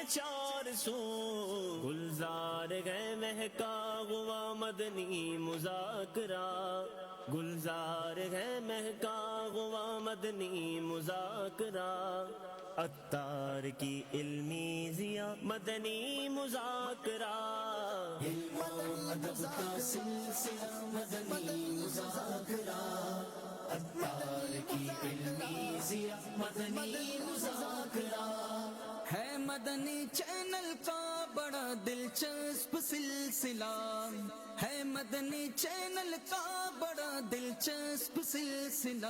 چار سو گلزار ہے مہکا ہوا مدنی مذاکرہ گلزار ہے مہکا ہوا مدنی مذاکرہ عطار کی علمی ضیا مدنی مذاکرہ علم و ادب کا سلسلہ مدنی مذاکرہ عطار کی علمی ضیا مدنی مذاکرہ ہے مدنی چینل کا بڑا دلچسپ سلسلہ ہے مدنی چینل کا بڑا دلچسپ سلسلہ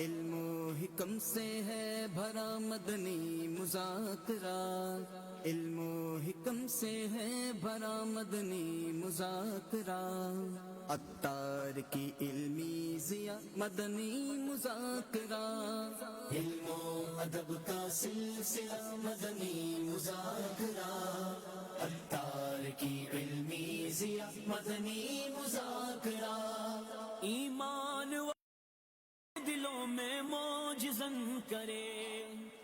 علم و حکم سے ہے بھرا مدنی مذاکرہ علم و حکم سے ہے بھرا مدنی مذاکرہ عطار کی علمی ضیا مدنی مذاکرہ علم و ادب کا سلسلہ مدنی مذاکرہ عطار کی علمی ضیا مدنی مذاکرہ ایمان و دلوں میں معجزن کرے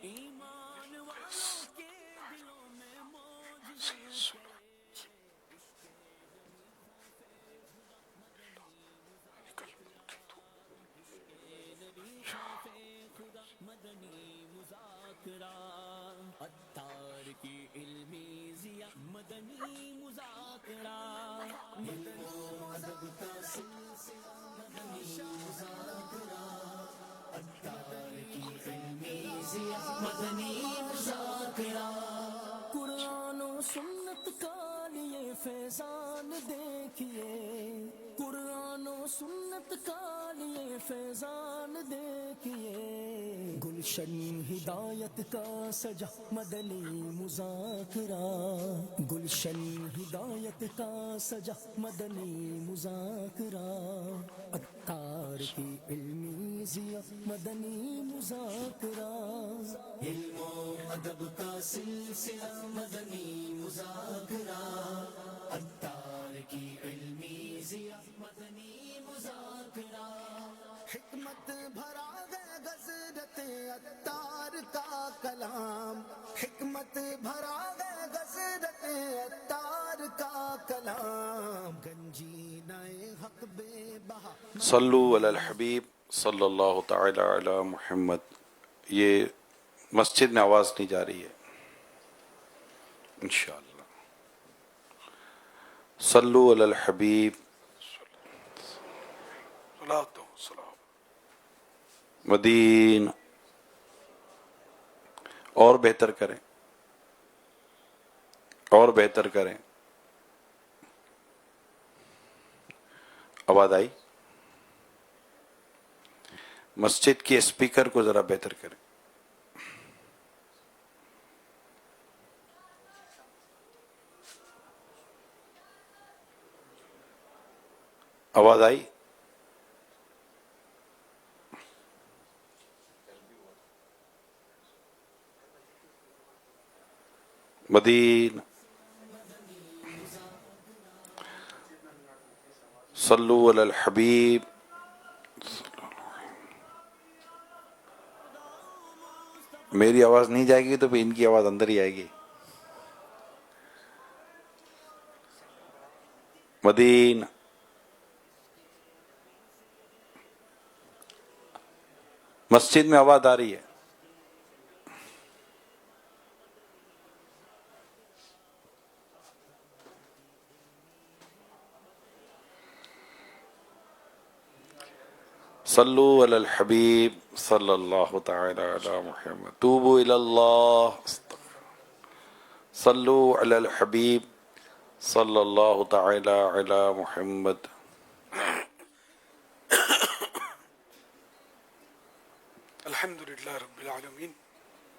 ایمان والوں کے دلوں میں معجزن کرے مدنی مذاکرہ عطار کی علمی ضیا مدنی مذاکرہ علم و ادب کا سلسلہ مدنی مذاکرہ عطار کی علمی ضیا مدنی مذاکرہ قرآن و سنت کا لیے فیضان دیکھیے قرآن و سنت کا لیے فیضان دیکھیے گلشن ہدایت کا سجا مدنی مذاکرہ گلشن ہدایت کا سجا مدنی مذاکرہ عطار کی علمی ضیا مدنی مذاکرہ علم و ادب کا سلسلہ مدنی مذاکرہ عطار کی علمی ضیا مدنی مذاکرہ حکمت بھرا ہے غزرت عطار کا کلام حکمت بھرا ہے غزرت عطار کا کلام گنجینہ حق بے بہا صلو علی الحبیب صلی اللہ تعالی علی محمد. یہ مسجد میں آواز نہیں جا رہی ہے انشاءاللہ. صلو علی الحبیب مدین. اور بہتر کریں اور بہتر کریں. آواز آئی؟ مسجد کے اسپیکر کو ذرا بہتر کریں. آواز آئی؟ مدین. صلو علی الحبیب. میری آواز نہیں جائے گی تو پھر ان کی آواز اندر ہی آئے گی. مدین. مسجد میں آواز آ رہی ہے؟ صلو علی الحبیب صلی اللہ تعالی علی محمد. توبوا الی اللہ. صلو علی الحبیب صلی اللہ تعالی علی محمد. الحمد للہ رب العالمین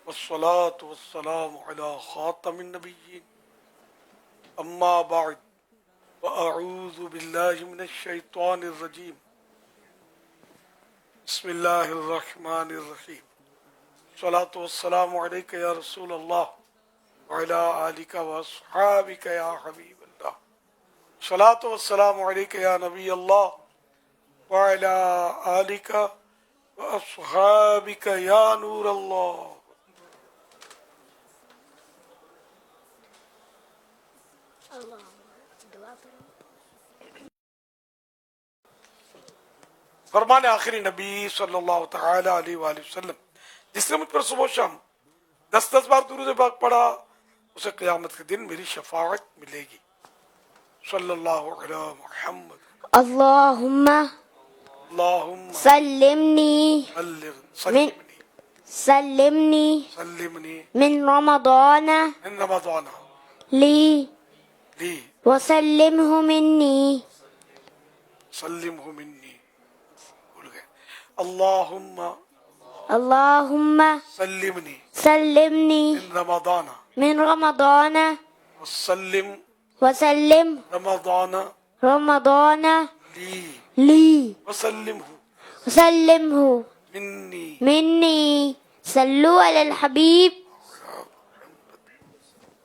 والصلاة والسلام علی خاتم النبیین اما بعد واعوذ باللہ من الشیطان الرجیم بسم اللہ الرحمن الرحیم. الصلاة والسلام علیک یا رسول اللہ وعلی آلک واصحابک یا حبیب اللہ. الصلاة والسلام علیک یا نبی اللہ وعلی آلک واصحابک یا نور اللہ. فرمان آخری نبی صلی اللہ تعالی علیہ وآلہ وسلم، جس نے مجھ پر صبح و شام 10 بار درود پاک پڑھا اسے قیامت کے دن میری شفاعت ملے گی۔ صلی اللہ علی محمد اللهم اللہم سلمني سلمنی سلمني من رمضان من رمضان لي لی وسلمه مني سلمہ منی، بھول گئے، اللہم اللهم سلمنی سلمني من رمضان من رمضان وسلم وسلم رمضان رمضان لی لي وسلمہ وسلمه منی۔ مني صلوا على الحبيب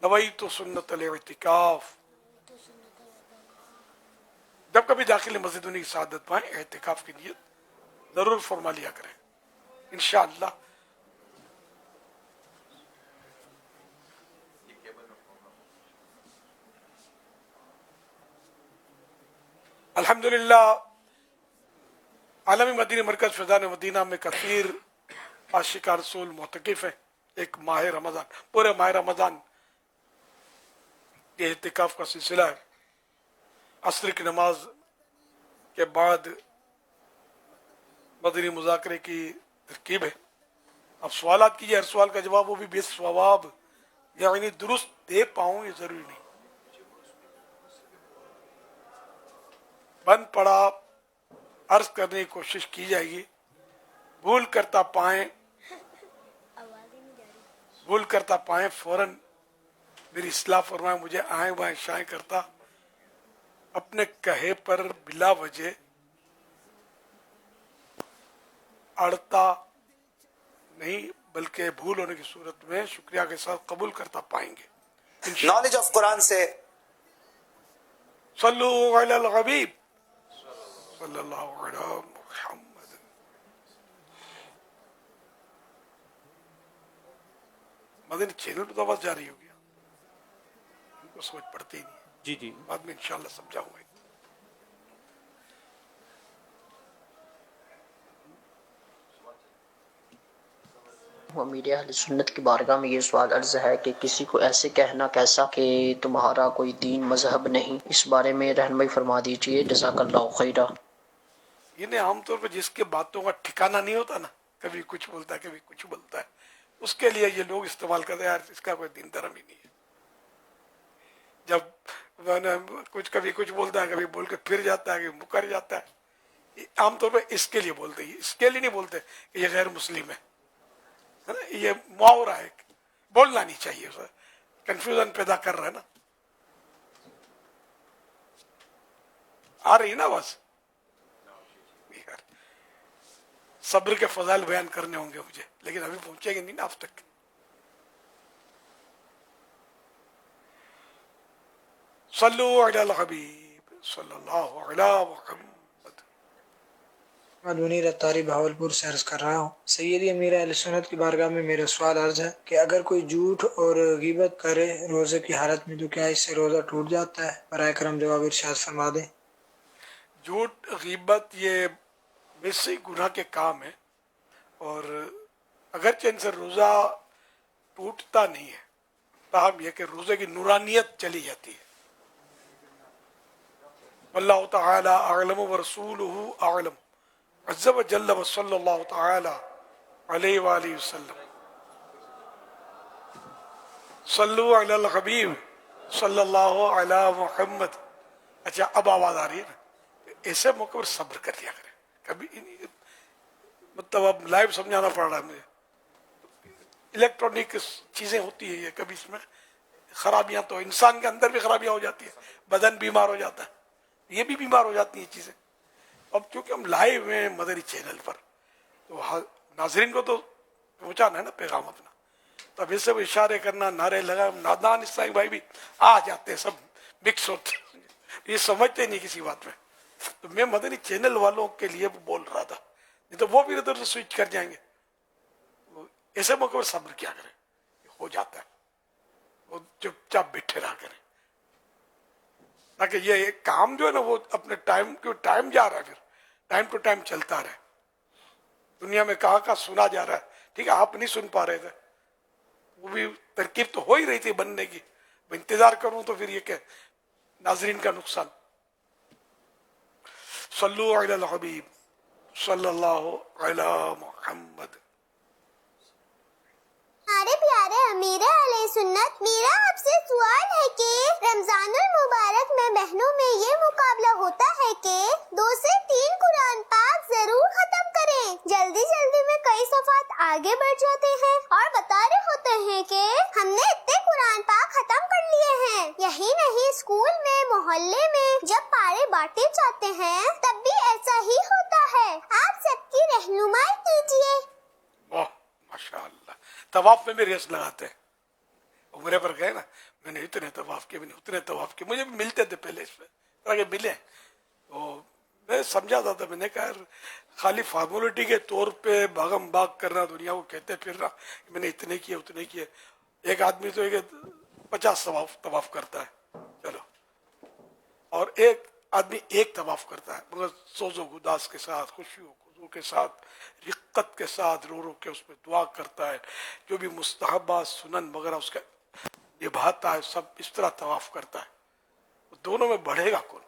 نویت سنت الاعتکاف، جب کبھی داخل مسجد کی سعادت پائیں اعتکاف کی نیت ضرور فرما لیا کریں انشاءاللہ۔ الحمدللہ عالمی مدینی مرکز فیضان مدینہ میں کثیر عاشق رسول معتکف ہیں۔ ایک ماہ رمضان، پورے ماہ رمضان یہ اعتکاف کا سلسلہ ہے۔ عصر کی نماز کے بعد مدنی مذاکرے کی ترکیب ہے۔ اب سوالات کیجیے، ہر سوال کا جواب وہ بھی بے ثواب یعنی درست دے پاؤں یہ ضروری نہیں۔ بند پڑا عرض کرنے کی کوشش کی جائے گی، بھول کرتا پائیں فوراً میری اصلاح فرمائیں، مجھے آئیں بائیں شائیں کرتا اپنے کہے پر بلا وجہ اڑتا نہیں، بلکہ بھول ہونے کی صورت میں شکریہ کے ساتھ قبول کرتا پائیں گے۔ نالج آف قرآن سے صلو علی الحبیب صلی اللہ علی محمد۔ مدنی چینل پہ تو آواز جا رہی ہوگی، ان کو سمجھ پڑتی ہی نہیں ہے، جی بعد میں انشاءاللہ سمجھاؤں گا۔ امیر اہل سنت کی بارگاہ میں یہ سوال عرض ہے کہ کسی کو ایسے کہنا کیسا کہ تمہارا کوئی دین مذہب نہیں، اس بارے میں رہنمائی فرما دیجئے، جزاک اللہ خیرہ۔ یہ عام طور پہ جس کے باتوں کا ٹھکانہ نہیں ہوتا نا، کبھی کچھ بولتا ہے کبھی کچھ بولتا ہے، اس کے لیے یہ لوگ استعمال کرتے ہیں، یار اس کا کوئی دین دھرم ہی نہیں ہے۔ جب کچھ کبھی کچھ بولتا ہے، کبھی بول کے پھر جاتا ہے، کبھی مکر جاتا ہے، یہ عام طور پہ اس کے لیے بولتے ہیں، اس کے لیے نہیں بولتے کہ یہ غیر مسلم ہے، یہ محاورہ ہے، بولنا نہیں چاہیے، کنفیوژن پیدا کر رہا ہے نا۔ آ رہی نا بس، صبر کے فضائل بیان کرنے ہوں گے مجھے، لیکن ابھی پہنچے گے نہیں نا آپ تک۔ صلو علی الحبیب صلی اللہ علی محمد۔ محمد منیر اتاری بہاولپور سے عرض کر رہا ہوں، سیدی امیر اہل سنت کی بارگاہ میں میرا سوال عرض ہے کہ اگر کوئی جھوٹ اور غیبت کرے روزے کی حالت میں تو کیا اس سے روزہ ٹوٹ جاتا ہے؟ براہ کرم جواب ارشاد فرما دیں۔ جھوٹ غیبت یہ بیسک گناہ کے کام ہے، اور اگرچہ ان سے روزہ ٹوٹتا نہیں ہے، تاہم یہ کہ روزے کی نورانیت چلی جاتی ہے۔ واللہ تعالی اعلم ورسولہ اعلم عز و جل و صلی اللہ تعالی علیہ وآلہ وسلم۔ صلو علی الحبیب صلی اللہ علی محمد۔ اچھا اب آواز آ رہی ہے نا، ایسے موقع پر صبر کر لیا کریں، کبھی مطلب اب لائیو سمجھانا پڑ رہا ہے مجھے، الیکٹرانک چیزیں ہوتی ہیں، یہ کبھی اس میں خرابیاں، تو انسان کے اندر بھی خرابیاں ہو جاتی ہیں، بدن بیمار ہو جاتا ہے، یہ بھی بیمار ہو جاتی ہیں چیزیں۔ اب چونکہ ہم لائیو ہیں مدری چینل پر، تو ناظرین کو تو پہنچانا ہے نا پیغام اپنا، تو اب اسے اشارے کرنا، نعرے لگا، نادان اسلامی بھائی بھی آ جاتے ہیں، سب مکس ہوتے ہیں، یہ سمجھتے نہیں کسی بات میں۔ تو میں مدنی چینل والوں کے لیے بول رہا تھا، نہیں تو وہ بھی ادھر سے سوئچ کر جائیں گے۔ ایسے موقع پر صبر کیا کریں، ہو جاتا ہے، وہ چپ چاپ بیٹھے رہا کریں، تاکہ یہ کام جو ہے نا وہ اپنے ٹائم جا رہا ہے، پھر ٹائم ٹو ٹائم چلتا رہے. دنیا میں کہاں سنا جا رہا ہے، ٹھیک ہے آپ نہیں سن پا رہے تھے، وہ بھی ترکیب تو ہو ہی رہی تھی بننے کی. انتظار کروں تو پھر یہ کہ ناظرین کا نقصان. صلو علی الحبیب صلی اللہ علی محمد. ہمارے پیارے امیر علیہ سنت، میرا آپ سے سوال ہے کہ رمضان المبارک میں بہنوں میں یہ مقابلہ ہوتا ہے کہ 2 سے 3 قرآن پاک ضرور ختم کریں. جلدی جلدی میں کئی صفحات آگے بڑھ جاتے ہیں اور بتا رہے ہوتے ہیں کہ ہم نے اتنے قرآن پاک ختم کر لیے ہیں. یہی نہیں، اسکول میں، محلے میں جب پارے بانٹے جاتے ہیں تب بھی ایسا ہی ہوتا ہے. آپ سب کی رہنمائی کیجیے. واہ ماشاء اللہ. طواف میں بھی ریس لگاتے ہیں. عمرے پر گئے نا، میں نے اتنے طواف کیے، میں نے اتنے طواف کیے. مجھے بھی ملتے تھے پہلے اس پہ کہ ملے تو میں سمجھا تھا. میں نے کہا خالی فارمولٹی کے طور پہ بھاگم بھاگ کرنا، دنیا کو کہتے پھرنا میں نے اتنے کیے اتنے کیے. ایک آدمی تو 50 طواف کرتا ہے، چلو، اور ایک آدمی ایک طواف کرتا ہے مگر سوز و گداس کے ساتھ، خوشی و خضوع کے ساتھ، رقت کے ساتھ، رو رو کے اس میں دعا کرتا ہے. جو بھی مستحبات سنن وغیرہ اس کا نبھاتا ہے، سب اس طرح طواف کرتا ہے. دونوں میں بڑھے گا کون؟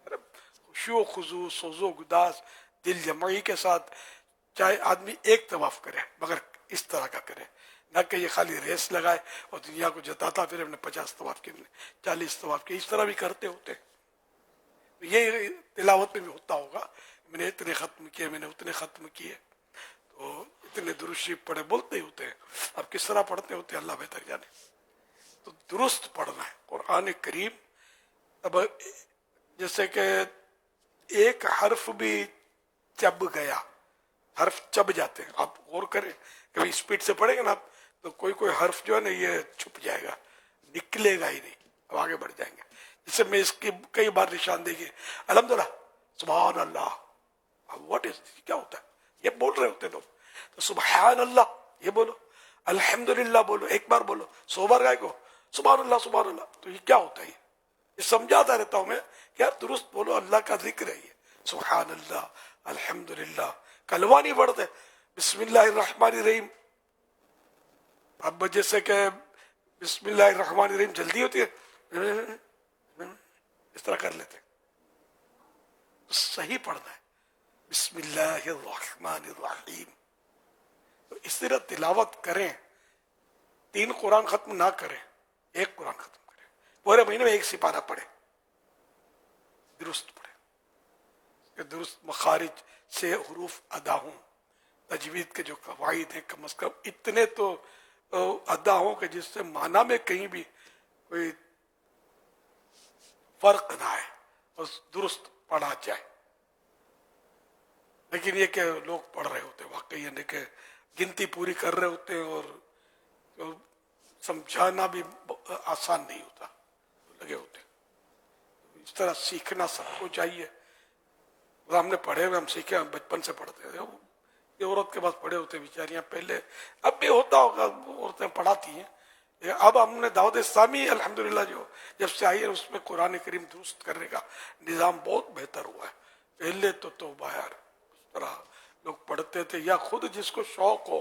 خوشی و خضوع، سوز و گداس، دل جمعی کے ساتھ چاہے آدمی ایک طواف کرے مگر اس طرح کا کرے، نہ کہ یہ خالی ریس لگائے اور دنیا کو جتاتا پھر ہم نے 50 طواف کیے، 40 طواف کیے. اس طرح بھی کرتے ہوتے. یہ تلاوت میں بھی ہوتا ہوگا، میں نے اتنے ختم کیے، میں نے اتنے ختم کیے، تو اتنے درود شریف پڑھے بولتے ہی ہوتے ہیں. اب کس طرح پڑھتے ہوتے ہیں اللہ بہتر جانے. تو درست پڑھنا ہے قرآن کریم. اب جیسے کہ ایک حرف بھی چب گیا، حرف چب جاتے ہیں، آپ غور کریں، کبھی اسپیڈ سے پڑھیں گے نا آپ تو کوئی حرف جو ہے نا یہ چھپ جائے گا، نکلے گا ہی نہیں. اب آگے بڑھ جائیں گے. جسے میں اس کی کئی بار نشاندہی، الحمدللہ، سبحان اللہ. واٹ از، کیا ہوتا ہے؟ یہ بول رہے ہوتے لوگ. تو سبحان اللہ یہ بولو، الحمدللہ بولو، ایک بار بولو، 100 بار گائے کو سبحان اللہ سبحان اللہ. تو یہ کیا ہوتا ہے؟ یہ سمجھاتا رہتا ہوں میں کہ یار درست بولو، اللہ کا ذکر ہے یہ. سبحان اللہ، الحمدللہ. کلمہ نہیں پڑھتے، بسم اللہ الرحمن الرحیم. اب جیسے کہ بسم اللہ الرحمن الرحیم جلدی ہوتی ہے، اس طرح کر لیتے. صحیح پڑھنا ہے بسم اللہ الرحمن الرحیم. تو اس طرح تلاوت کریں. 3 قرآن ختم نہ کریں، ایک قرآن ختم کریں. پورے مہینے میں 1 سپارہ پڑھیں، درست پڑھیں کہ درست مخارج سے حروف ادا ہوں. تجوید کے جو قواعد ہیں کم از کم اتنے تو ادا ہوں کہ جس سے معنی میں کہیں بھی کوئی فرق نہ آئے اور درست پڑھا جائے. لیکن یہ کہ لوگ پڑھ رہے ہوتے واقعی یعنی کہ گنتی پوری کر رہے ہوتے ہیں اور سمجھانا بھی آسان نہیں ہوتا، لگے ہوتے. اس طرح سیکھنا سب کو چاہیے. ہم نے پڑھے ہوئے، ہم سیکھے، ہم بچپن سے پڑھتے تھے. یہ عورت کے پاس پڑھے ہوتے بیچاریاں پہلے، اب بھی ہوتا ہوگا، عورتیں پڑھاتی ہیں. اب ہم نے دعوت اسلامی الحمدللہ جو جب سے آئی ہے اس میں قرآن کریم درست کرنے کا نظام بہت بہتر ہوا ہے. پہلے تو توبہ یار، اس طرح لوگ پڑھتے تھے، یا خود جس کو شوق ہو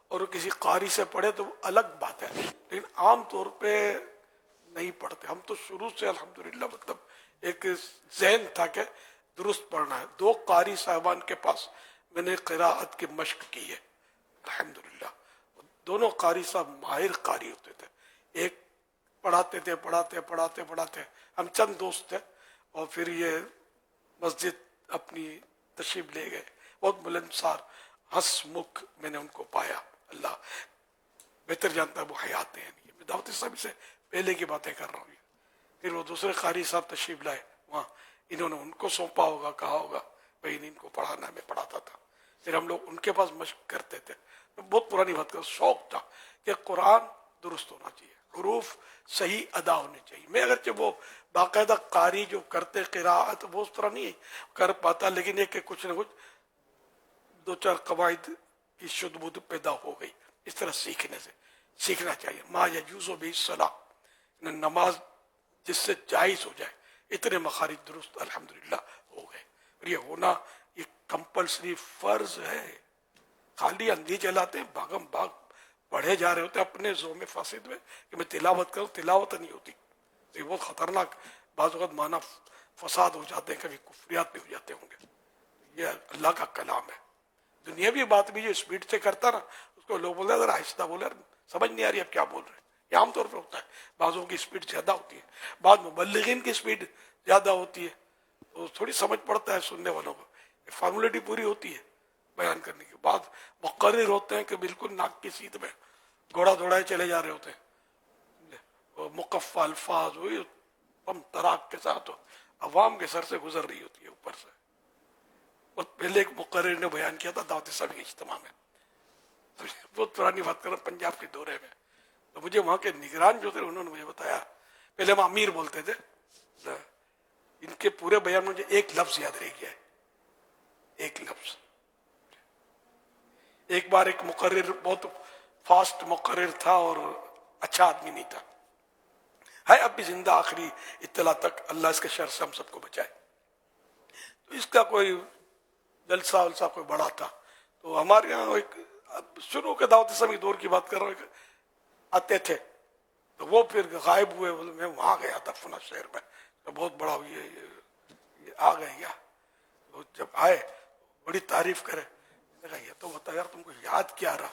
اور وہ کسی قاری سے پڑھے تو الگ بات ہے، لیکن عام طور پہ نہیں پڑھتے. ہم تو شروع سے الحمدللہ مطلب ایک ذہن تھا کہ درست پڑھنا ہے. 2 قاری صاحبان کے پاس میں نے قراءت کی مشق کی ہے الحمدللہ. دونوں قاری صاحب ماہر قاری ہوتے تھے. ایک پڑھاتے تھے، پڑھاتے. ہم چند دوست تھے اور پھر یہ مسجد اپنی تشریف لے گئے. بہت ملنسار، ہنس مکھ میں نے ان کو پایا. اللہ بہتر جانتا ہے وہ حیات ہیں. میں دعوت اسلامی سے پہلے کی باتیں کر رہا ہوں. پھر وہ دوسرے قاری صاحب تشریف لائے وہاں، انہوں نے ان کو سونپا ہوگا، کہا ہوگا بھائی ان کو پڑھانا. میں پڑھاتا تھا. پھر ہم لوگ ان کے پاس مشق کرتے تھے. بہت پرانی بات کا شوق تھا کہ قرآن درست ہونا چاہیے، حروف صحیح ادا ہونے چاہیے. میں اگرچہ وہ باقاعدہ قاری جو کرتے قراءت وہ اس طرح نہیں کر پاتا، لیکن یہ کہ کچھ نہ کچھ 2-4 قواعد کی شد بدھ پیدا ہو گئی. اس طرح سیکھنے سے سیکھنا چاہیے. ما یجوز بہ الصلاۃ، نماز جس سے جائز ہو جائے. اتنے مخارج درست الحمدللہ ہو گئے. اور یہ ہونا یہ کمپلسری فرض ہے. خالی اندھی چلاتے ہیں, بھاگم بھاگ پڑھے جا رہے ہوتے ہیں اپنے ذو میں فاسد میں کہ میں تلاوت کروں, تلاوت نہیں ہوتی. یہ بہت خطرناک بعض اوقات معنی فساد ہو جاتے ہیں, کبھی کفریات بھی ہو جاتے ہوں گے. یہ اللہ کا کلام ہے. دنیاوی بات بھی جو اسپیڈ سے کرتا نا, اس کو لوگ بولتے ہیں ذرا آہستہ بولے, سمجھ نہیں آ رہی اب کیا بول رہے ہیں. یہ عام طور پہ ہوتا ہے. بعضوں کی اسپیڈ زیادہ ہوتی ہے, بعض مبلغین کی اسپیڈ زیادہ ہوتی ہے, تو تھوڑی سمجھ پڑتا ہے سننے والوں کو. فارمولیٹی پوری ہوتی ہے بیان کرنے کی. بعض مقرر ہوتے ہیں کہ بالکل ناک کی سیدھ میں گھوڑا دوڑائے چلے جا رہے ہوتے ہیں, مقفع الفاظ ہوئی پم تراک کے ساتھ عوام کے سر سے گزر رہی ہوتی ہے اوپر سے. اور پہلے ایک مقرر نے بیان کیا تھا دعوت اسلامی کے اجتماع میں, بہت پرانی بات کر رہا ہوں, پنجاب کے دورے میں. تو مجھے وہاں کے نگران جو تھے انہوں نے مجھے بتایا, پہلے ہم امیر بولتے تھے, ان کے پورے بیان میں مجھے ایک لفظ یاد رہ گیا ہے, ایک لفظ. ایک بار ایک مقرر بہت فاسٹ مقرر تھا اور اچھا آدمی نہیں تھا, ہے اب بھی زندہ آخری اطلاع تک, اللہ اس کے شر سے ہم سب کو بچائے. تو اس کا کوئی جلسہ ولسہ کوئی بڑا تھا, تو ہمارے یہاں ایک شروع کے دعوت اسلامی دور کی بات کر رہا ہوں, آتے تھے تو وہ پھر غائب ہوئے. میں وہاں گیا تھا فلاں شہر میں, تو بہت بڑا یہ آ گئے کیا. تو جب آئے بڑی تعریف کرے, یہ تو بتا یار تم کو یاد کیا رہا,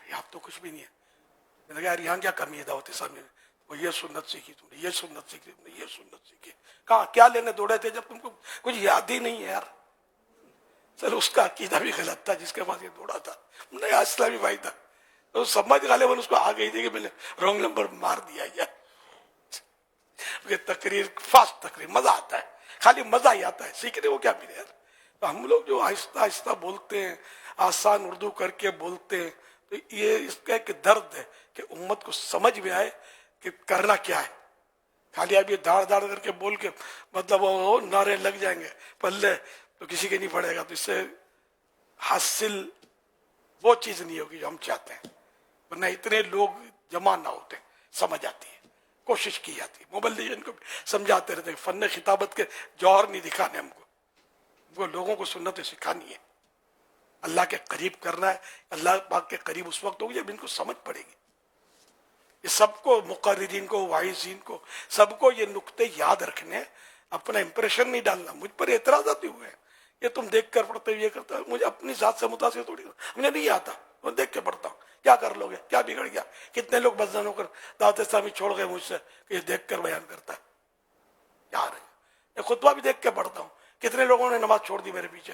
یاد تو کچھ بھی نہیں ہے. میں نے کہا یار یہاں کیا کمی ہے دعوت اسلامی میں, وہ یہ سنت سیکھی تم نے, یہ سنت سیکھی تم نے, یہ سنت سیکھی. کہاں کیا لینے دوڑے تھے جب تم کو کچھ یاد ہی نہیں ہے یار. چلو اس کا عقیدہ بھی غلط تھا جس کے پاس یہ دوڑا تھا, نیا اسلامی بھائی تھا, تو سمجھ غالباً اس کو آ گئی تھی کہ میں نے رونگ نمبر مار دیا یار. تقریر فاسٹ تقریر مزہ آتا ہے, خالی مزہ ہی آتا ہے, سیکھنے کو کیا ملے یار. تو ہم لوگ جو آہستہ آہستہ بولتے ہیں, آسان اردو کر کے بولتے ہیں, تو یہ اس کا ایک درد ہے کہ امت کو سمجھ میں آئے کہ کرنا کیا ہے. خالی اب یہ داڑ داڑ کر کے بول کے مطلب وہ نعرے لگ جائیں گے پلے تو کسی کے نہیں پڑے گا, تو اس سے حاصل وہ چیز نہیں ہوگی جو ہم چاہتے ہیں. ورنہ اتنے لوگ جمع نہ ہوتے, سمجھ آتی ہے, کوشش کی جاتی ہے. مبلغین کو بھی سمجھاتے رہتے ہیں, فن خطابت کے جوہر نہیں دکھانے ہم کو, وہ لوگوں کو سنتیں سکھانی ہے, اللہ کے قریب کرنا ہے. اللہ پاک کے قریب اس وقت ہوگی جب ان کو سمجھ پڑے گی. یہ سب کو, مقررین کو, واعظین کو, سب کو یہ نقطے یاد رکھنے, اپنا امپریشن نہیں ڈالنا. مجھ پر اعتراضات ہوئے ہیں, یہ تم دیکھ کر پڑھتے یہ کرتا ہے, مجھے اپنی ذات سے متاثر تھوڑی, مجھے نہیں آتا, میں دیکھ کے پڑھتا ہوں. کیا کر لو گے, کیا بگڑ گیا. کتنے لوگ بدزن ہو کر دعوت اسلامی چھوڑ گئے مجھ سے کہ یہ دیکھ کر بیان کرتا ہے. کیا رہے, میں خطبہ بھی دیکھ کے پڑھتا ہوں. کتنے لوگوں نے نماز چھوڑ دی میرے پیچھے,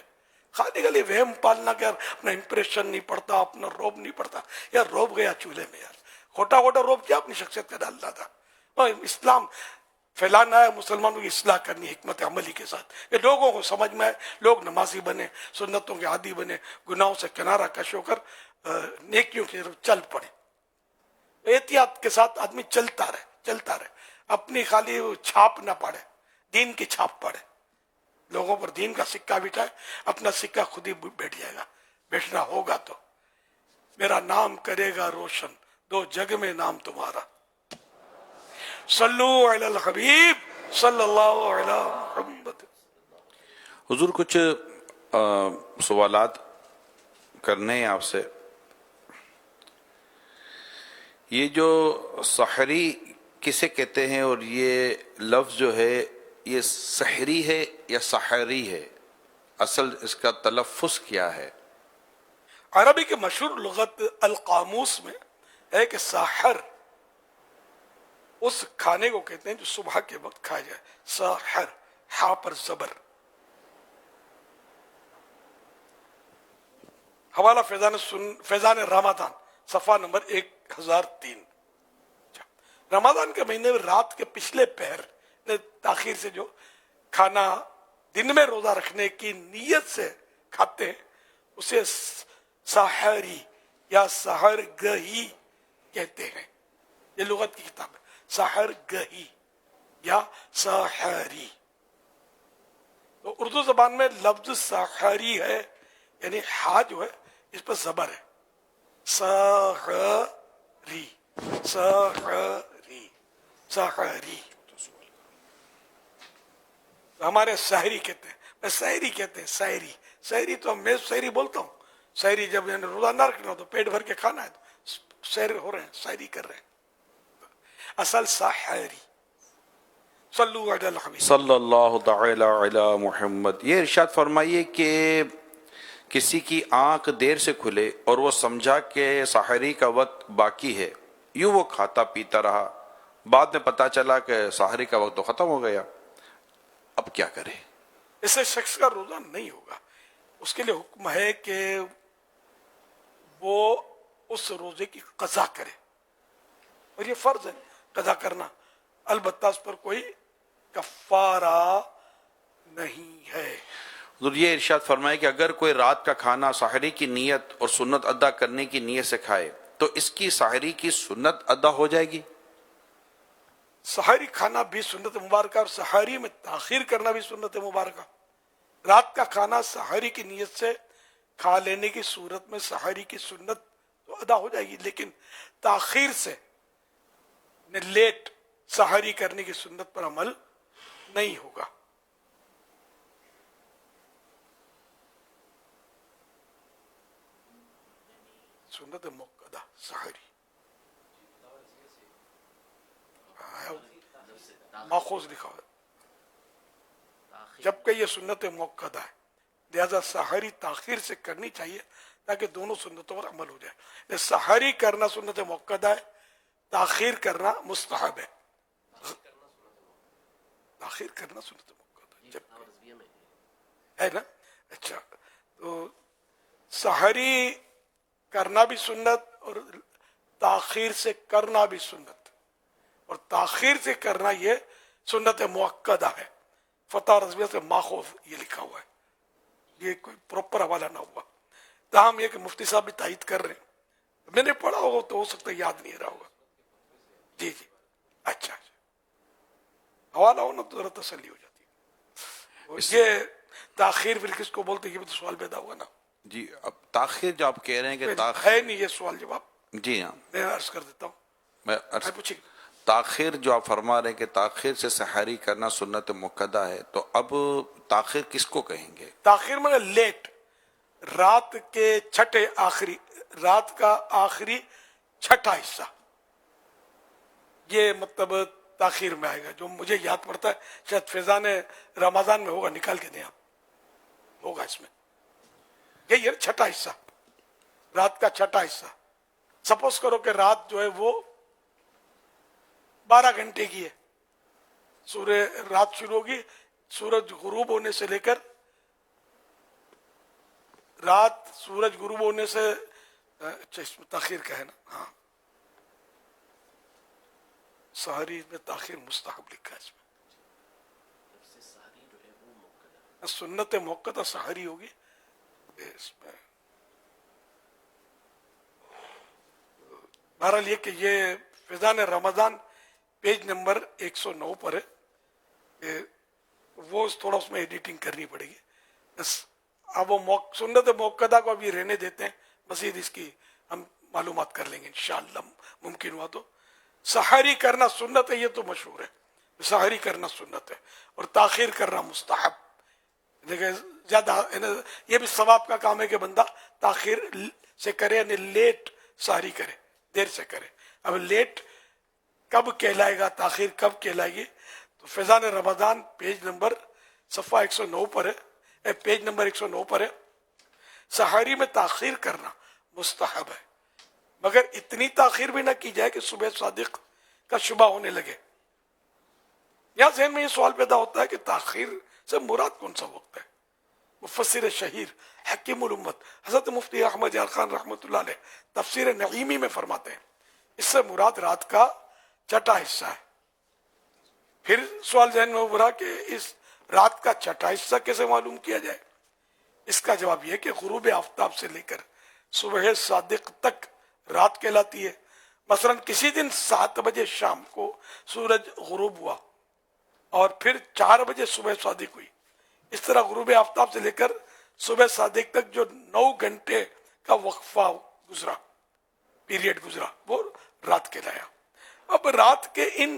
خالی خالی وہم پالنا کہ اپنا امپریشن نہیں پڑتا, اپنا روب نہیں پڑتا. یار روب گیا چولہے میں یار, کھوٹا کھوٹا روب کیا اپنی شخصیت کا ڈالنا تھا. اسلام پھیلانا ہے, مسلمانوں کی اصلاح کرنی ہے حکمت عملی کے ساتھ, کہ لوگوں کو سمجھ میں آئے, لوگ نمازی بنے, سنتوں کے عادی بنے, گناہوں سے کنارہ کش ہو کر نیکیوں کی طرف چل پڑے. احتیاط کے ساتھ آدمی چلتا رہے, اپنی خالی چھاپ نہ پڑے, دین کی چھاپ پڑے, لوگوں پر دین کا سکہ بٹھائے, اپنا سکہ خود ہی بیٹھ جائے گا. بیٹھنا ہوگا تو میرا نام کرے گا روشن, دو جگ میں نام تمہارا. صلو علی الحبیب صلی اللہ علیہ محمد. حضور کچھ سوالات کرنے ہیں آپ سے. یہ جو سحری کسے کہتے ہیں, اور یہ لفظ جو ہے یہ سحری ہے یا سحری ہے, اصل اس کا تلفظ کیا ہے؟ عربی کے مشہور لغت القاموس میں ہے کہ ساحر اس کھانے کو کہتے ہیں جو صبح کے وقت کھایا جائے. ساحر, ہا پر زبر. حوالہ فیضان رمضان صفحہ نمبر 1003. رمضان کے مہینے میں رات کے پچھلے پہر تاخیر سے جو کھانا دن میں روزہ رکھنے کی نیت سے کھاتے ہیں اسے سحری یا سحر گہی کہتے ہیں. یہ لغت کی کتاب ہے, سحر گہی یا سحری. تو اردو زبان میں لفظ سحری ہے, یعنی ہا جو ہے اس پر زبر ہے, سحری, سحری, سحری. ہمارے سحری کہتے ہیں, میں سحری کہتے ہیں, سحری. سحری تو میں سحری بولتا ہوں. سحری جب روزہ نہ رکھنا ہو تو پیٹ بھر کے کھانا ہے, تو سحر ہو رہے ہیں, سحری کر رہے ہیں. اصل سحری. صلو علی الحبیب. صلی اللہ تعالی علی محمد. یہ ارشاد فرمائیے کہ کسی کی آنکھ دیر سے کھلے اور وہ سمجھا کہ سحری کا وقت باقی ہے, یوں وہ کھاتا پیتا رہا, بعد میں پتا چلا کہ سحری کا وقت تو ختم ہو گیا, اب کیا کرے؟ اسے شخص کا روزہ نہیں ہوگا. اس کے لیے حکم ہے کہ وہ اس روزے کی قضا کرے, اور یہ فرض ہے قضا کرنا. البتہ اس پر کوئی کفارہ نہیں ہے. حضور یہ ارشاد فرمائے کہ اگر کوئی رات کا کھانا سحری کی نیت اور سنت ادا کرنے کی نیت سے کھائے تو اس کی سحری کی سنت ادا ہو جائے گی؟ سحری کھانا بھی سنت مبارکہ, اور سحری میں تاخیر کرنا بھی سنت مبارکہ. رات کا کھانا سحری کی نیت سے کھا لینے کی صورت میں سحری کی سنت تو ادا ہو جائے گی, لیکن تاخیر سے لیٹ سحری کرنے کی سنت پر عمل نہیں ہوگا. سنت موقدہ سحری ماخوذ لکھا ہے, جبکہ یہ سنت موقدہ ہے, لہذا سحری تاخیر سے کرنی چاہیے تاکہ دونوں سنتوں پر عمل ہو جائے. سحری کرنا سنت موقدہ ہے, تاخیر کرنا مستحب ہے. تاخیر کرنا سنت موقدہ ہے نا. اچھا, تو سحری کرنا بھی سنت اور تاخیر سے کرنا بھی سنت, اور تاخیر سے کرنا یہ سنت موقدہ ہے. فتح رضویہ سے ماخوذ یہ لکھا ہوا ہے, یہ کوئی پروپر حوالہ نہ ہوا. تاہم یہ کہ مفتی صاحب بھی تائید کر رہے ہیں, میں نے پڑھا ہوگا تو ہو سکتا ہے یاد نہیں رہا ہوگا. جی جی, اچھا حوالہ ہو نا تو ذرا تسلی ہو جاتی ہے. یہ تاخیر پھر کس کو بولتے ہیں, یہ بھی تو سوال پیدا ہوا نا. جی, اب تاخیر جو آپ کہہ رہے ہیں کہ تاخیر ہے نہیں یہ سوال جواب, جی ہاں میں عرض کر دیتا ہوں. میں پوچھیں. تاخیر جو آپ فرما رہے ہیں کہ تاخیر سے سحری کرنا سنت موقدہ ہے, تو اب تاخیر کس کو کہیں گے؟ تاخیر میں لیٹ, رات کے چھٹے آخری, رات کا آخری چھٹا حصہ, یہ مطلب تاخیر میں آئے گا. جو مجھے یاد پڑتا ہے شاید فیضان رمضان میں ہوگا, نکال کے دیں آپ, ہوگا اس میں. یہ چھٹا حصہ, رات کا چھٹا حصہ. سپوز کرو کہ رات جو ہے وہ 12 گھنٹے کی ہے. رات شروع ہوگی سورج غروب ہونے سے لے کر, رات سورج غروب ہونے سے, اچھا اس میں تاخیر کا ہے نا. ہاں, سحری میں تاخیر مستحب لکھا ہے اس میں. سنت موقدہ سحری ہوگی اس میں. بہرحال یہ کہ یہ فیضان رمضان پیج نمبر 109 پر ہے, وہ تھوڑا اس میں ایڈیٹنگ کرنی پڑے گی. اب وہ سنت موقدہ کو ابھی رہنے دیتے ہیں, مزید اس کی ہم معلومات کر لیں گے انشاءاللہ, ممکن ہوا تو. سحری کرنا سنت ہے, یہ تو مشہور ہے, سحری کرنا سنت ہے, اور تاخیر کرنا مستحب. دیکھیں زیادہ یہ بھی ثواب کا کام ہے کہ بندہ تاخیر سے کرے, یعنی لیٹ سحری کرے, دیر سے کرے. اب لیٹ کب کہلائے گا, تاخیر کب کہلائے گی؟ تو فیضان رمضان پیج نمبر صفحہ 109 پر ہے, پیج نمبر 109 پر ہے. سحری میں تاخیر کرنا مستحب ہے, مگر اتنی تاخیر بھی نہ کی جائے کہ صبح صادق کا شبہ ہونے لگے. یہاں ذہن میں یہ سوال پیدا ہوتا ہے کہ تاخیر سے مراد کون سا وقت ہے؟ مفسر شہیر حکیم الامت حضرت مفتی احمد یار خان رحمۃ اللہ علیہ تفسیر نعیمی میں فرماتے ہیں اس سے مراد رات کا چھٹا حصہ ہے. پھر سوال ذہن میں ابھرا کہ اس رات کا چھٹا حصہ کیسے معلوم کیا جائے؟ اس کا جواب یہ کہ غروب آفتاب سے لے کر صبح صادق تک رات کہلاتی ہے. مثلا کسی دن 7 بجے شام کو سورج غروب ہوا اور پھر 4 بجے صبح صادق ہوئی. اس طرح غروب آفتاب سے لے کر صبح صادق تک جو 9 گھنٹے کا وقفہ گزرا, پیریڈ گزرا, وہ رات کہلایا. اب رات کے ان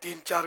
3-4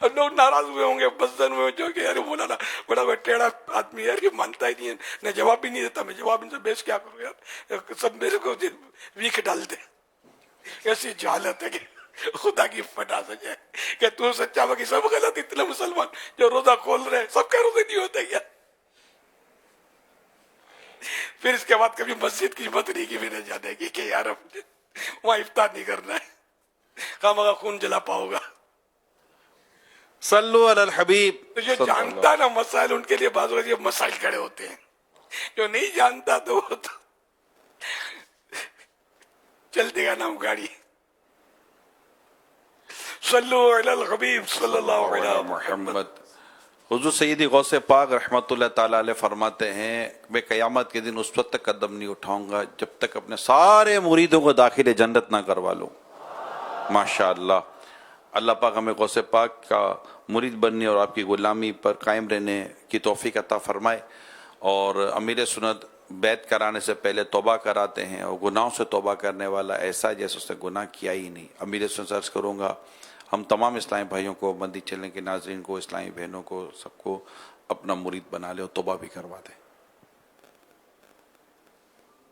اور لوگ ناراض ہوئے ہوں گے، بزن ہوئے جو کہ یار مولانا بڑا وہ ٹیڑھا آدمی ہے یار، یہ مانتا ہی نہیں ہے، نہ جواب بھی نہیں دیتا، میں جواب ان سے بیچ کیا کروں یار، سب میرے کو ویک ڈالتے. ایسی جہالت ہے کہ خدا کی پناہ سے جائے کہ تو سچا باقی سب غلط. اتنے مسلمان جو روزہ کھول رہے ہیں سب کے روزے نہیں ہوتے کیا؟ پھر اس کے بعد کبھی مسجد کی ہمت نہیں کی میرے جانے کی کہ یار وہاں افطار نہیں کرنا ہے، خامخواہ خون جلا پاؤ گا. صلو علی الحبیب. تو جو جانتا نا مسائل، ان کے لیے بعض اوقات یہ مسائل کھڑے ہوتے ہیں. جو نہیں جانتا تو وہ تو چلتے گا نام گاڑی. صلو علی الحبیب صلی اللہ علیہ محمد. حضور سیدی غوث پاک رحمت اللہ تعالیٰ علیہ فرماتے ہیں میں قیامت کے دن اس وقت تک قدم نہیں اٹھاؤں گا جب تک اپنے سارے مریدوں کو داخل جنت نہ کروا لوں. ماشاءاللہ. اللہ پاک ہمیں غوث پاک کا مرید بننے اور آپ کی غلامی پر قائم رہنے کی توفیق عطا فرمائے. اور امیر سنت بیعت کرانے سے پہلے توبہ کراتے ہیں، اور گناہوں سے توبہ کرنے والا ایسا جیسے اس نے گناہ کیا ہی نہیں. امیر سنت عرض کروں گا ہم تمام اسلامی بھائیوں کو، مندی چلنے کے ناظرین کو، اسلامی بہنوں کو، سب کو اپنا مرید بنا لے اور توبہ بھی کروا دیں.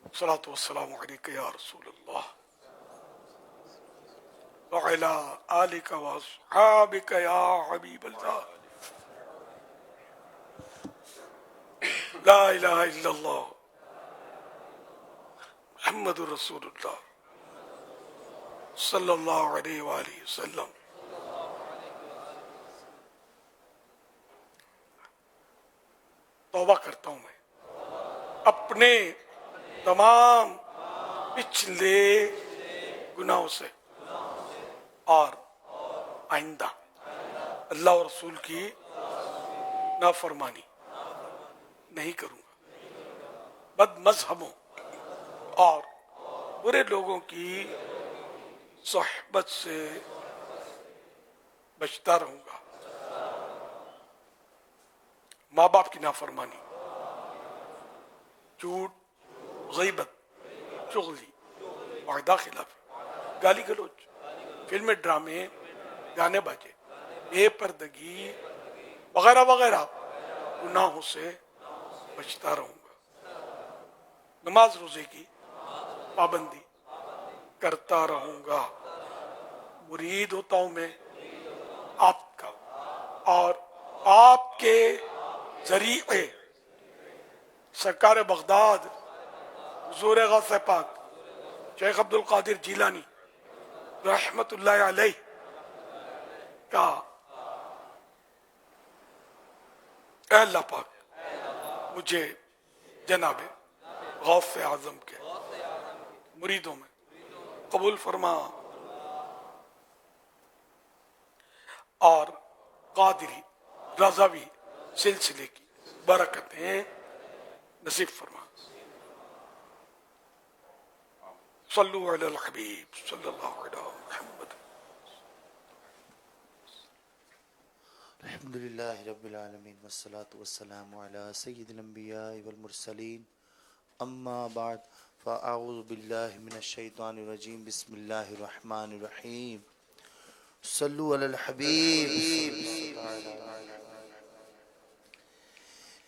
الصلاۃ والسلام علیک یا رسول اللہ وعلی آلک واصحابک یا حبیب اللہ. لا الہ الا اللہ محمد رسول اللہ صلی اللہ علیہ وآلہ وسلم. توبہ کرتا ہوں میں اپنے تمام پچھلے گناہوں سے، اور آئندہ اللہ اور رسول کی نافرمانی نہیں کروں گا، بد مذہبوں اور برے لوگوں کی صحبت سے بچتا رہوں گا. ماں باپ کی نافرمانی، جھوٹ، غیبت، چغلی، وعدہ خلافی، گالی گلوچ، فلمیں، ڈرامے، گانے باجے، بے پردگی وغیرہ وغیرہ گناہوں سے بچتا رہوں گا. نماز روزے کی پابندی کرتا رہوں گا. مرید ہوتا ہوں میں آپ کا، اور آپ کے ذریعے سرکار بغداد حضور غوث پاک شیخ عبد القادر جیلانی رحمت اللہ علیہ کا اے اللہ پاک مجھے جناب غوث اعظم کے مریدوں میں قبول فرما، اور قادری رضوی سلسلے کی برکتیں نصیب فرما. صلو علی الحبیب صلی اللہ علیہ محمد. الحمدللہ رب العالمین والصلاة والسلام علی سید الانبیاء والمرسلین، اما بعد فاعوذ باللہ من الشیطان الرجیم، بسم اللہ الرحمن الرحیم. صلو علی الحبیب.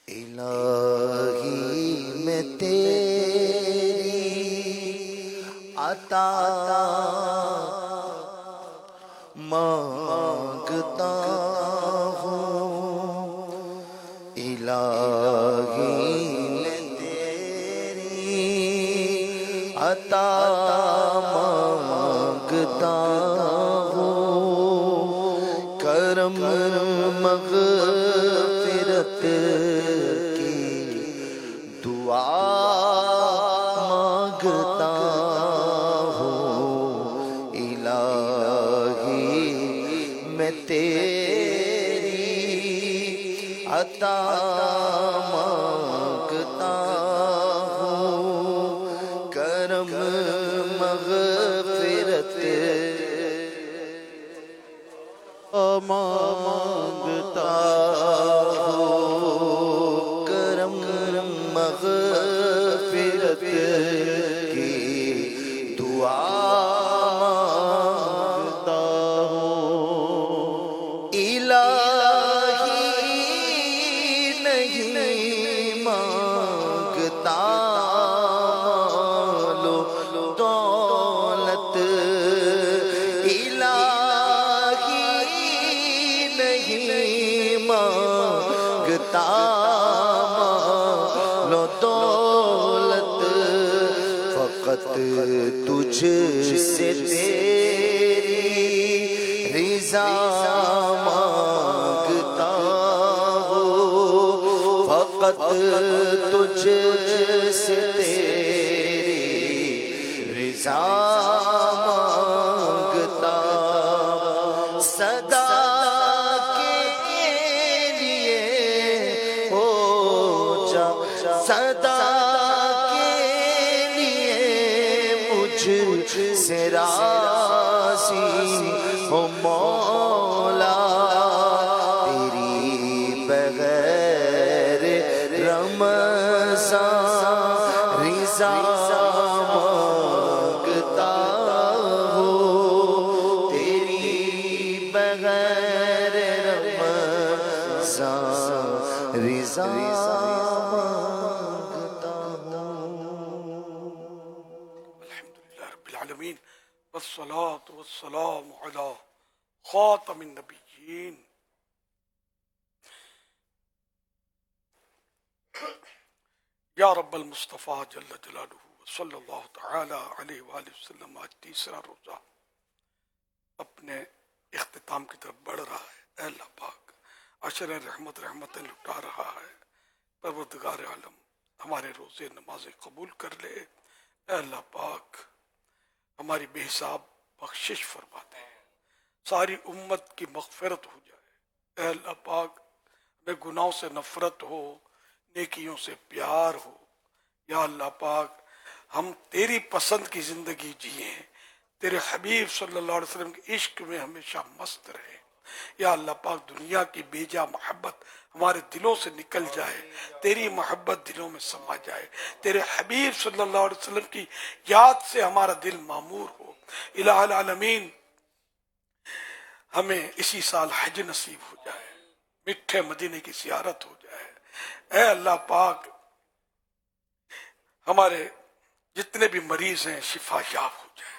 الہی میں تیری عطا مانگتا ہوں، الہی میں تیری عطا مانگتا ہوں، کرم مغفرت کی دعا مانگتا ہوں، الہی میں تیری عطا مانگتا ہوں، کرم مغفرت مانگتا ہوں، کرم مغفرت کی دعا مانگتا ہوں، نہیں مانگتا لو دولت الہی نہیں مانگتا لو دولت فقط تجھ سے تیری رضا مانگتا ہوں فقط تجھ سے تیری رضا مانگتا صدا کے لیے ہو جا صدا کے لیے مجھ سے راضی ہو مولا تیری بغیر رمضان رضا مانگتا ہوں تیری بغیر رمضان رضا مانگتا ہوں. الحمدللہ رب العالمین والصلاة والسلام علی خاتم النبیین. یا رب المصطفیٰ جل جلالہ صلی اللہ تعالی علیہ وآلہ وسلم. آج تیسرا روزہ اپنے اختتام کی طرف بڑھ رہا ہے. اے اللہ پاک عشر رحمتیں لٹا رہا ہے. پروردگار عالم ہمارے روزے نمازیں قبول کر لے. اے اللہ پاک ہماری بے حساب بخشش فرما دے. ساری امت کی مغفرت ہو جائے. اے اللہ پاک ہمیں گناہوں سے نفرت ہو, نیکیوں سے پیار ہو. یا اللہ پاک ہم تیری پسند کی زندگی جئیں, تیرے حبیب صلی اللہ علیہ وسلم کے عشق میں ہمیشہ مست رہے. یا اللہ پاک دنیا کی بیجا محبت ہمارے دلوں سے نکل جائے, تیری محبت دلوں میں سما جائے. تیرے حبیب صلی اللہ علیہ وسلم کی یاد سے ہمارا دل معمور ہو. الہ العالمین ہمیں اسی سال حج نصیب ہو جائے, میٹھے مدینے کی زیارت ہو جائے. اے اللہ پاک ہمارے جتنے بھی مریض ہیں شفا یاب ہو جائے.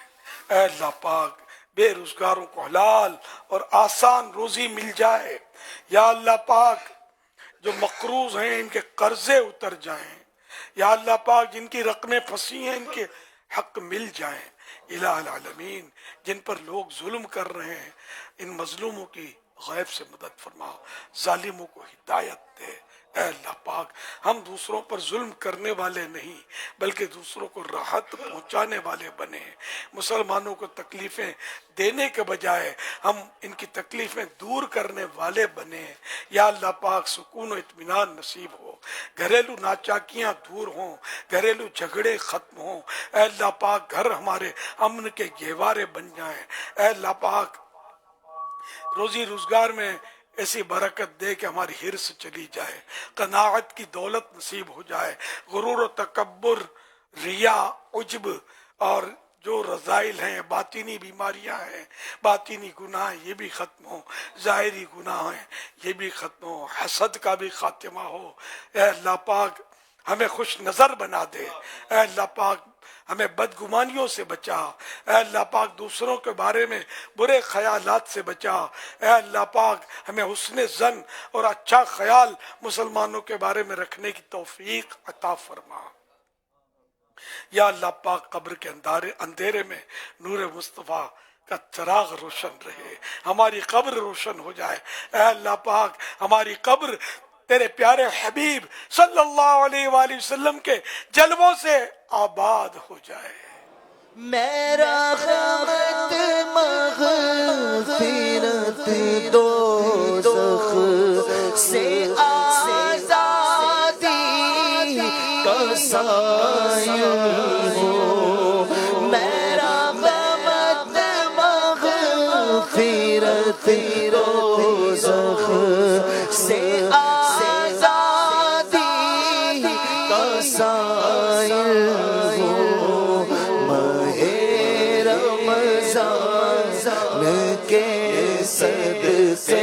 اے اللہ پاک بے روزگاروں کو حلال اور آسان روزی مل جائے. یا اللہ پاک جو مقروض ہیں ان کے قرضے اتر جائیں. یا اللہ پاک جن کی رقمیں پھنسی ہیں ان کے حق مل جائیں. الہ العالمین جن پر لوگ ظلم کر رہے ہیں ان مظلوموں کی غیب سے مدد فرما, ظالموں کو ہدایت دے. اے اللہ پاک ہم دوسروں پر ظلم کرنے والے نہیں بلکہ دوسروں کو راحت پہنچانے والے بنے. مسلمانوں کو تکلیفیں دینے کے بجائے ہم ان کی تکلیفیں دور کرنے والے بنے. یا اللہ پاک سکون و اطمینان نصیب ہو, گھریلو ناچاکیاں دور ہوں, گھریلو جھگڑے ختم ہوں. اے اللہ پاک گھر ہمارے امن کے گہوارے بن جائیں. اے اللہ پاک روزی روزگار میں ایسی برکت دے کہ ہماری حرص چلی جائے, قناعت کی دولت نصیب ہو جائے. غرور و تکبر, ریا, عجب اور جو رذائل ہیں, باطینی بیماریاں ہیں, باطینی گناہ یہ بھی ختم ہو, ظاہری گناہ ہیں یہ بھی ختم ہو, حسد کا بھی خاتمہ ہو. اے اللہ پاک ہمیں خوش نظر بنا دے. اے اللہ پاک ہمیں بدگمانیوں سے بچا. اے اللہ پاک دوسروں کے بارے میں برے خیالات سے بچا. اے اللہ پاک ہمیں حسن ظن اور اچھا خیال مسلمانوں کے بارے میں رکھنے کی توفیق عطا فرما. یا اللہ پاک قبر کے اندھیرے میں نور مصطفیٰ کا چراغ روشن رہے, ہماری قبر روشن ہو جائے. اے اللہ پاک ہماری قبر تیرے پیارے حبیب صلی اللہ علیہ وآلہ وسلم کے جلووں سے آباد ہو جائے. میرا غمت مغفرت دوزخ سے آزادی کا سایہ ہو. میرا غمت مغفرت دوزخ سے صدقے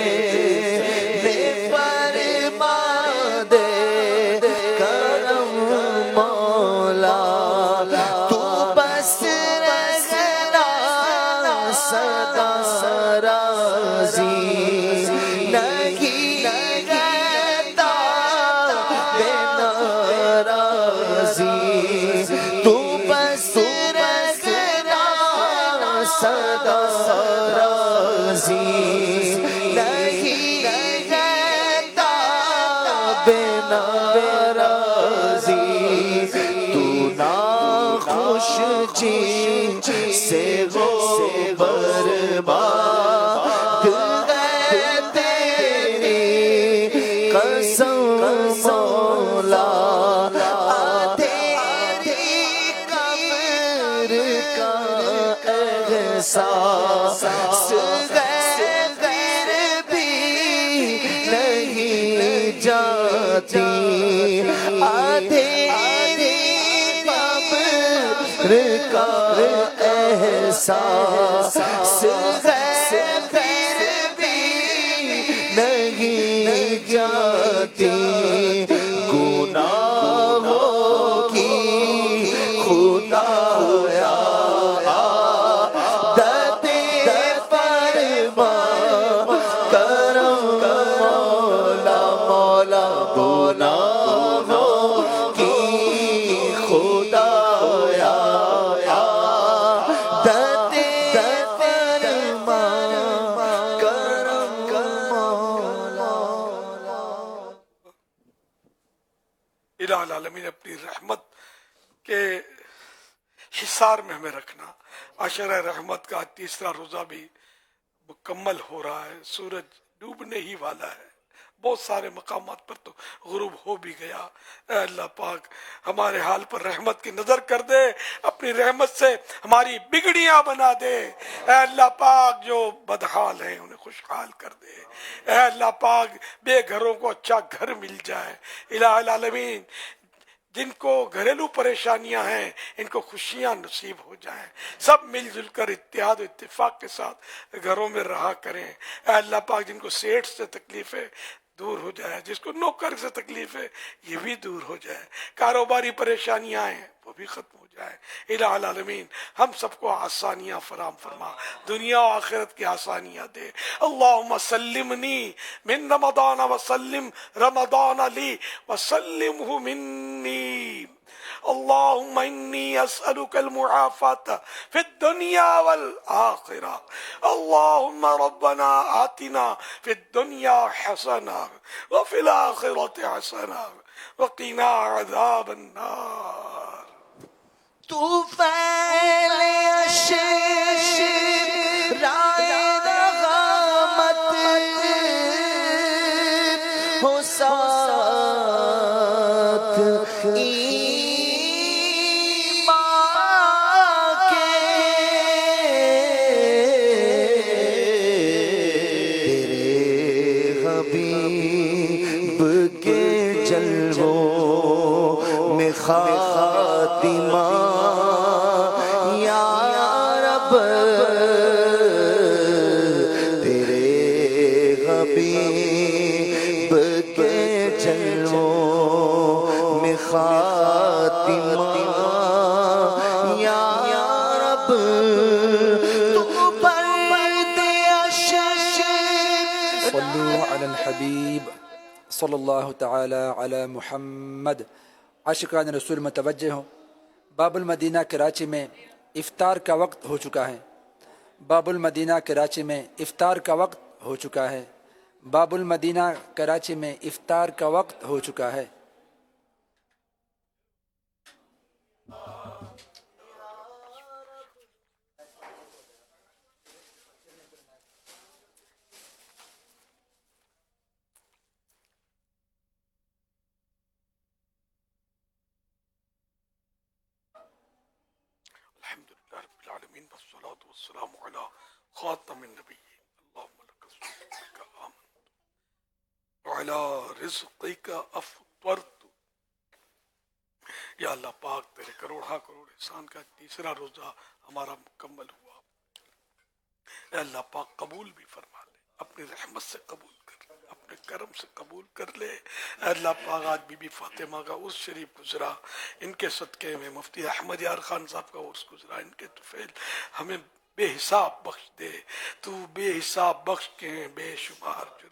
بے فرما دے ناراضی تو نا خوش جی سے وہ برباد ہے تیری قسم مولا تیری قبر کا احساس غیر بھی نہیں جاتی تیری قبر کا احساس غیر بھی نہیں جاتی گناہوں کی خدایا عادت فرما کرم مولا مولا گناہوں کی خدایا عادت فرما کرم مولا. الہ العالمین اپنی رحمت کے حصار میں ہمیں رکھنا. عشرہ رحمت کا تیسرا روزہ بھی مکمل ہو رہا ہے. سورج ڈوبنے ہی والا ہے. بہت سارے مقامات پر تو غروب ہو بھی گیا. اے اللہ پاک ہمارے حال پر رحمت کی نظر کر دے. اپنی رحمت سے ہماری بگڑیاں بنا دے. اے اللہ پاک جو بدحال ہیں انہیں خوشحال کر دے. اے اللہ پاک بے گھروں کو اچھا گھر مل جائے. الہ العالمین جن کو گھریلو پریشانیاں ہیں ان کو خوشیاں نصیب ہو جائیں. سب مل جل کر اتحاد و اتفاق کے ساتھ گھروں میں رہا کریں. اے اللہ پاک جن کو سیٹ سے تکلیف ہے دور ہو جائے. جس کو نوکر سے تکلیف ہے یہ بھی دور ہو جائے. کاروباری پریشانیاں ہیں وہ بھی ختم ہو جائے. الہ العالمین ہم سب کو آسانیاں فراہم فرما. دنیا و آخرت کی آسانیاں دے. اللہم سلمنی من رمضان وسلم رمضان لی وسلمہ منی. اللهم إني أسألك المعافاة في الدنيا والآخرة. اللهم ربنا آتنا في الدنيا حسنة وفي الآخرة حسنة وقنا عذاب النار. طوفان رائے رحمت ہو ساتھ ایمان کے تیرے حبیب کے جلووں میں خاتمہ یا رب تیرے حبیب کے جلووں میں خاتمہ یا رب تو پرد عشق صلوا علی الحبیب صلی اللہ تعالی علی محمد. عاشقان رسول متوجہ ہوں. باب المدینہ کراچی میں افطار کا وقت ہو چکا ہے. باب المدینہ کراچی میں افطار کا وقت ہو چکا ہے. باب المدینہ کراچی میں افطار کا وقت ہو چکا ہے. الحمدللہ رب العالمین والصلاة والسلام علی خاتم النبیین. اللہم لک صلواتک آمنت وعلی رزقک افطرت. یا اللہ پاک تیرے کروڑا کروڑ احسان کا تیسرا روزہ ہمارا مکمل ہوا. اے اللہ پاک قبول بھی فرما لے. اپنی رحمت سے قبول کر لے. اپنے کرم سے قبول کر لے. اے اللہ پاک آج بی بی فاطمہ کا عرس شریف گزرا. ان کے صدقے میں مفتی احمد یار خان صاحب کا عرس گزرا. ان کے طفیل ہمیں بے حساب بخش دے. تو بے حساب بخش کے بے شمار جرم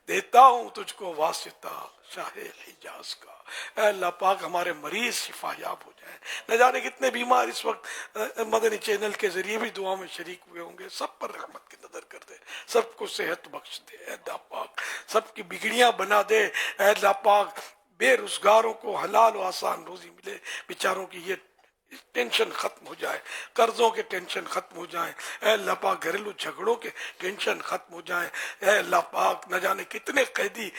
دیتا ہوں تجھ کو واسطہ شاہ حجاز کا. اے اللہ پاک ہمارے مریض شفا یاب ہو جائیں. نہ جانے کتنے بیمار اس وقت مدنی چینل کے ذریعے بھی دعا میں شریک ہوئے ہوں گے. سب پر رحمت کی نظر کر دے. سب کو صحت بخش دے. اے اللہ پاک سب کی بگڑیاں بنا دے. اے اللہ پاک بے روزگاروں کو حلال و آسان روزی ملے، بیچاروں کی یہ ٹینشن ختم ہو جائے، قرضوں کے ٹینشن ختم ہو جائیں، اے اللہ پاک گھریلو جھگڑوں کے ٹینشن ختم ہو جائیں، اے اللہ پاک نہ جانے کتنے قیدی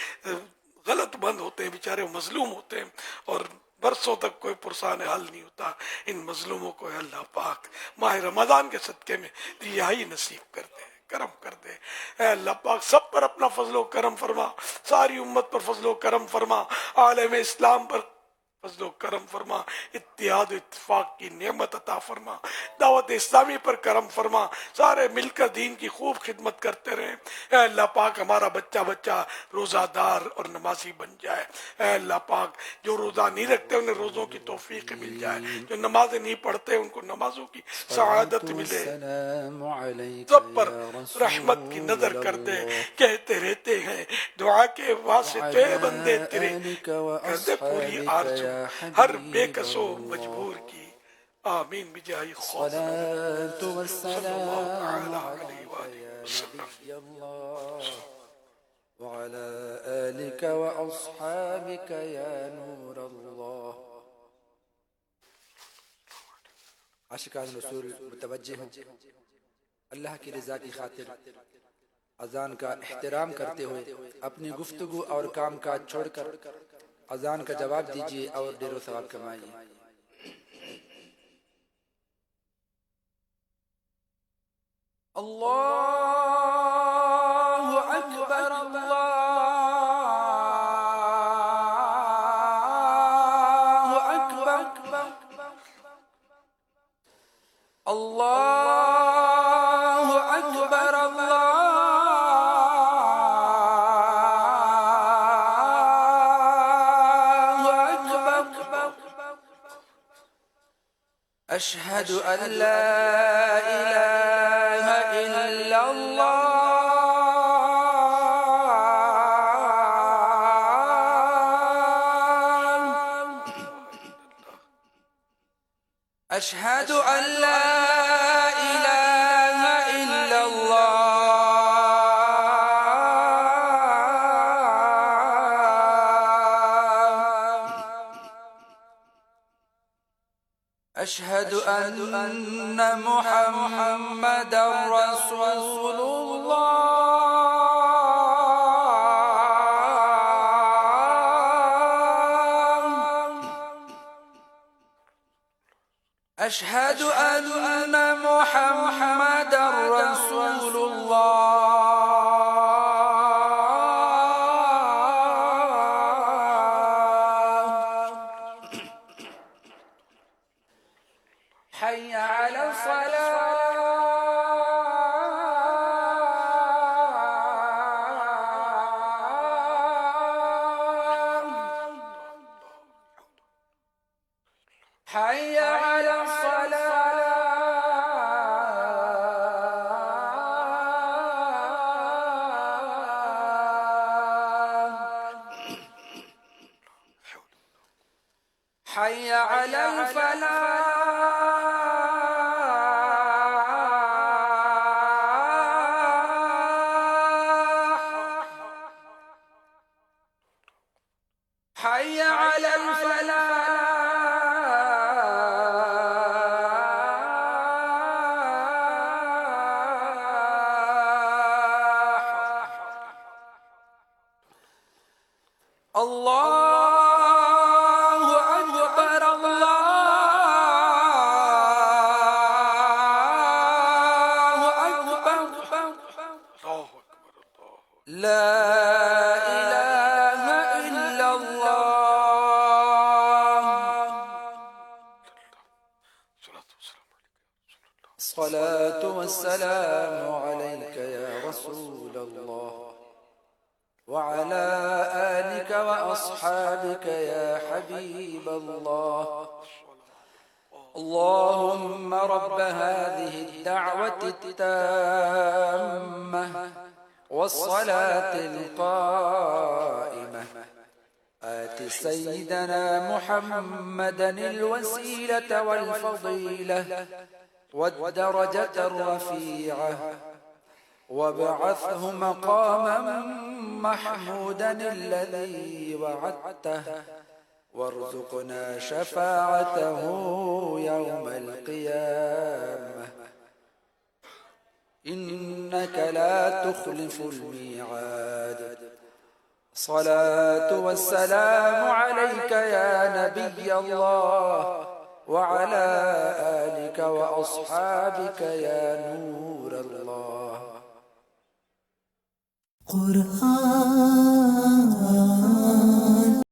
غلط بند ہوتے ہیں، بیچارے مظلوم ہوتے ہیں اور برسوں تک کوئی پرسان حل نہیں ہوتا، ان مظلوموں کو اے اللہ پاک ماہ رمضان کے صدقے میں رہائی نصیب کر دے، کرم کر دے، اے اللہ پاک سب پر اپنا فضل و کرم فرما، ساری امت پر فضل و کرم فرما، عالم اسلام پر فضل و کرم فرما، اتحاد و اتفاق کی نعمت عطا فرما، دعوت اسلامی پر کرم فرما، سارے مل کر دین کی خوب خدمت کرتے رہیں، اے اللہ پاک ہمارا بچہ روزہ دار اور نمازی بن جائے، اے اللہ پاک جو روزہ نہیں رکھتے انہیں روزوں کی توفیق مل جائے، جو نمازیں نہیں پڑھتے ان کو نمازوں کی سعادت ملے، سب پر رحمت کی نظر کر دے، کہتے رہتے ہیں دعا کے واسطے بندے تیرے کر دے پوری آرزو ہر بے کسو مجبور کی، آمین بجاہ الصلاة والسلام خواجہ عليك يا نبي الله وعلى آلك وأصحابك يا نور الله. عاشقان رسول متوجہ ہوں، اللہ کی رضا کی خاطر اذان کا احترام کرتے ہوئے اپنی گفتگو اور کام کاج چھوڑ کر اذان کا جواب دیجیے اور ڈیر و ثواب کمائیے. اللہ اکبر اللہ اکبر اللہ اکبر أشهد أن لا إله إلا الله أشهد أن لا إله إلا الله أشهد أن محمد رسول الله أشهد أن محمد رسول الله حي على الصلاة حي على الصلاة حي على الفلاح حي على الفلاح الله أكبر الله أكبر لا إله إلا الله. الصلاة والسلام عليك يا رسول الله وعلى آلك وأصحابك يا حبيب الله. اللهم رب هذه الدعوة التامة والصلاة القائمة آت سيدنا محمدا الوسيلة والفضيلة والدرجة الرفيعة وابعثه مقاما محمودا الذي وعدته وارزقنا شفاعته يوم القيامة إنك لا تخلف الميعاد. الصلاة والسلام عليك يا نبي الله وعلى آلك وأصحابك يا نور الله. قرآن